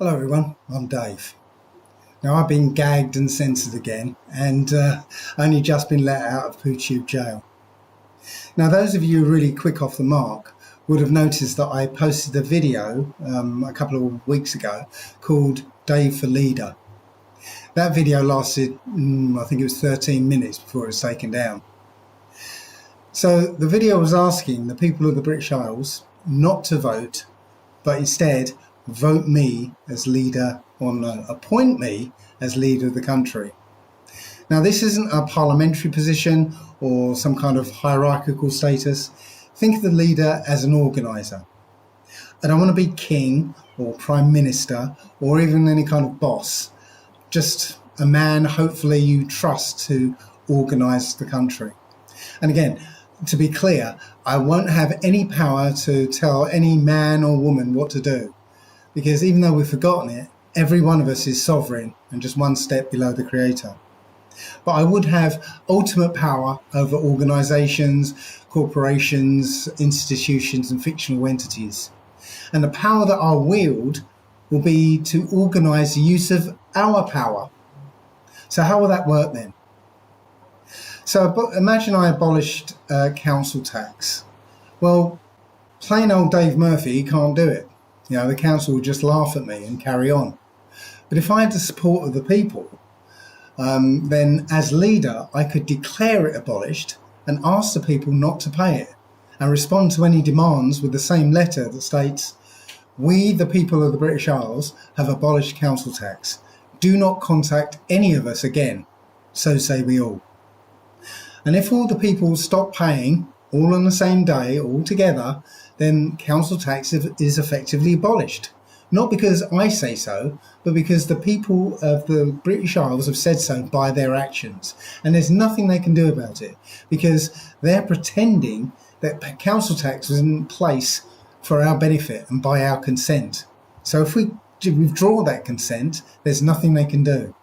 Hello everyone, I'm Dave. Now I've been gagged and censored again and only just been let out of PooTube jail. Now those of you really quick off the mark would have noticed that I posted a video a couple of weeks ago called Dave for Leader. That video lasted, I think it was 13 minutes before it was taken down. So the video was asking the people of the British Isles not to vote, but instead vote me as leader, or no, appoint me as leader of the country. Now this isn't a parliamentary position or some kind of hierarchical status. Think of the leader as an organiser. I don't want to be king or prime minister or even any kind of boss, just a man hopefully you trust to organise the country. And again, to be clear, I won't have any power to tell any man or woman what to do, because even though we've forgotten it, every one of us is sovereign and just one step below the Creator. But I would have ultimate power over organisations, corporations, institutions and fictional entities. And the power that I'll wield will be to organise the use of our power. So how will that work then? So imagine I abolished council tax. Well, plain old Dave Murphy can't do it. You know, the council would just laugh at me and carry on. But if I had the support of the people, then as leader, I could declare it abolished and ask the people not to pay it and respond to any demands with the same letter that states, "We, the people of the British Isles, have abolished council tax. Do not contact any of us again. So say we all." And if all the people stop paying, all on the same day, all together, then council tax is effectively abolished. Not because I say so, but because the people of the British Isles have said so by their actions. And there's nothing they can do about it, because they're pretending that council tax was in place for our benefit and by our consent. So if we withdraw that consent, there's nothing they can do.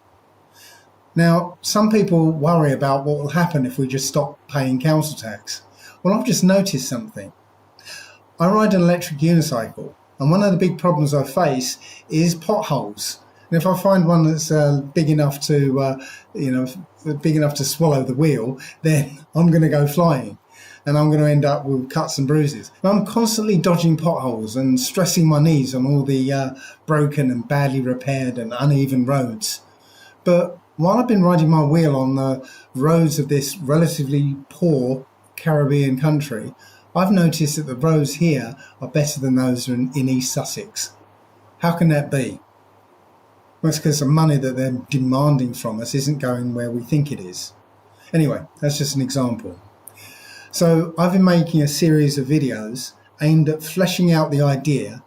Now, some people worry about what will happen if we just stop paying council tax. Well, I've just noticed something. I ride an electric unicycle, and one of the big problems I face is potholes. And if I find one that's big enough to, big enough to swallow the wheel, then I'm going to go flying, and I'm going to end up with cuts and bruises. And I'm constantly dodging potholes and stressing my knees on all the broken and badly repaired and uneven roads. But while I've been riding my wheel on the roads of this relatively poor Caribbean country, I've noticed that the roads here are better than those in East Sussex. How can that be? Well, it's because the money that they're demanding from us isn't going where we think it is. Anyway, that's just an example. So I've been making a series of videos aimed at fleshing out the idea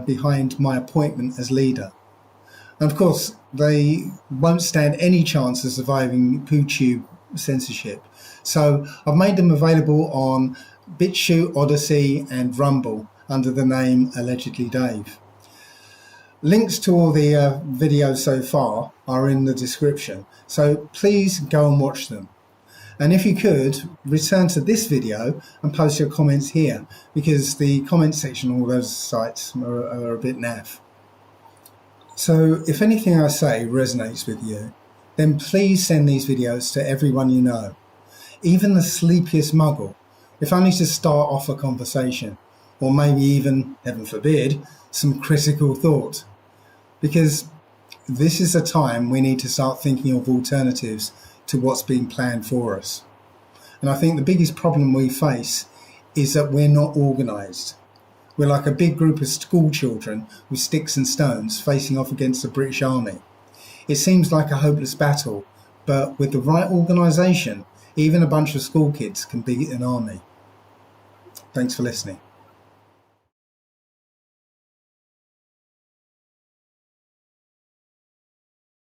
behind my appointment as leader. And of course, they won't stand any chance of surviving PooTube censorship. So I've made them available on BitChute, Odyssey and Rumble under the name Allegedly Dave. Links to all the videos so far are in the description, so please go and watch them. And if you could, return to this video and post your comments here, because the comment section on all those sites are a bit naff. So if anything I say resonates with you, then please send these videos to everyone you know, even the sleepiest muggle, if only to start off a conversation, or maybe even, heaven forbid, some critical thought. Because this is a time we need to start thinking of alternatives to what's being planned for us. And I think the biggest problem we face is that we're not organised. We're like a big group of school children with sticks and stones facing off against the British Army. It seems like a hopeless battle, but with the right organisation, even a bunch of school kids can beat an army. Thanks for listening.